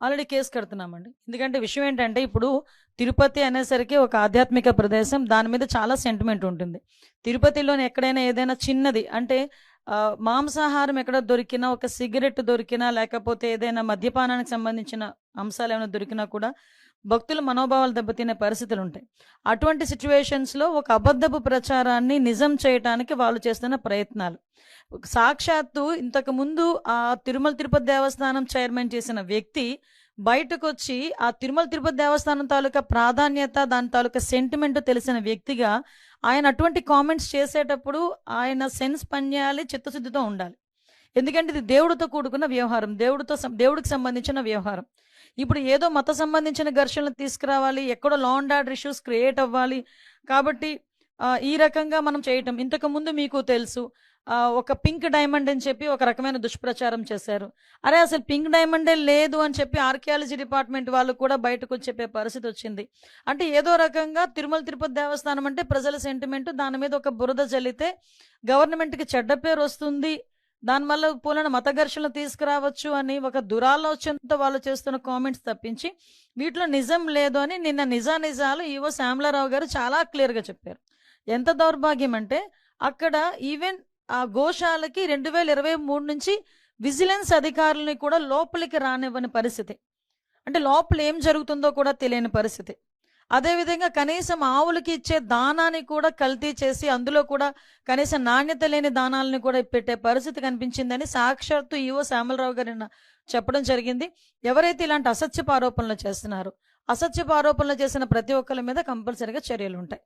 Already case కడుతున్నామండి. ఎందుకంటే విషయం ఏంటంటే, ఇప్పుడు తిరుపతి అనేసరికి ఒక ఆధ్యాత్మిక ప్రదేశం. దాని మీద చాలా సెంటిమెంట్ ఉంటుంది. తిరుపతిలోని ఎక్కడైనా ఏదైనా చిన్నది అంటే మాంసాహారం ఎక్కడ దొరికినా, ఒక సిగరెట్ దొరికినా, లేకపోతే ఏదైనా మద్యపానానికి సంబంధించిన అంశాలేమైనా దొరికినా కూడా భక్తుల మనోభావాలు దెబ్బతినే పరిస్థితులుంటాయి. అటువంటి సిట్యుయేషన్స్‌లో ఒక అబద్ధపు ప్రచారాన్ని నిజం చేయటానికి వాళ్ళు చేస్తున్న ప్రయత్నాలు. సాక్షాత్తు ఇంతకుముందు ఆ తిరుమల తిరుపతి దేవస్థానం చైర్మన్ చేసిన వ్యక్తి బయటకొచ్చి ఆ తిరుమల తిరుపతి దేవస్థానం తాలూకా ప్రాధాన్యత, దాని తాలూకా సెంటిమెంట్ తెలిసిన వ్యక్తిగా ఆయన అటువంటి కామెంట్స్ చేసేటప్పుడు ఆయన సెన్స్ పనిచేయాలి, చిత్తశుద్ధితో ఉండాలి. ఎందుకంటే ఇది దేవుడితో కూడుకున్న వ్యవహారం. దేవుడికి సంబంధించిన వ్యవహారం. ఇప్పుడు ఏదో మత సంబంధించిన ఘర్షణలు తీసుకురావాలి, ఎక్కడో law and order issues create అవ్వాలి. కాబట్టి ఈ రకంగా మనం చేయటం. ఇంతకుముందు మీకు తెలుసు ఒక పింక్ డైమండ్ అని చెప్పి ఒక రకమైన దుష్ప్రచారం చేశారు. అరే అసలు పింక్ డైమండే లేదు అని చెప్పి ఆర్కియాలజీ డిపార్ట్మెంట్ వాళ్ళు కూడా బయటకు వచ్చి చెప్పే పరిస్థితి వచ్చింది. అంటే ఏదో రకంగా తిరుమల తిరుపతి దేవస్థానం అంటే ప్రజల సెంటిమెంట్, దాని మీద ఒక బురద జల్లితే గవర్నమెంట్‌కి చెడ్డ పేరు వస్తుంది. దానివల్ల పూలన మత ఘర్షణలు తీసుకురావచ్చు అని ఒక దురాలోచనతో వాళ్ళు చేస్తున్న కామెంట్స్ తప్పించి వీటిలో నిజం లేదు అని నిన్న నిజాలు ఈవో శ్యామలారావు గారు చాలా క్లియర్‌గా చెప్పారు. ఎంత దౌర్భాగ్యం అంటే అక్కడ ఈవెన్ ఆ గోశాలకి 2023 నుంచి విజిలెన్స్ అధికారులని కూడా లోపలికి రానివ్వని పరిస్థితి. అంటే లోపల ఏం జరుగుతుందో కూడా తెలియని పరిస్థితి. అదేవిధంగా కనీసం ఆవులకి ఇచ్చే దానాన్ని కూడా కల్తీ చేసి అందులో కూడా కనీసం నాణ్యత లేని దానాలను కూడా పెట్టే పరిస్థితి కనిపించిందని సాక్షాత్తు ఈవో శ్యామలరావు గారు చెప్పడం జరిగింది. ఎవరైతే ఇలాంటి అసత్యపు ఆరోపణలు చేస్తున్నారో, అసత్యపు ఆరోపణలు చేసిన ప్రతి ఒక్కరి మీద కంపల్సరీగా చర్యలు ఉంటాయి.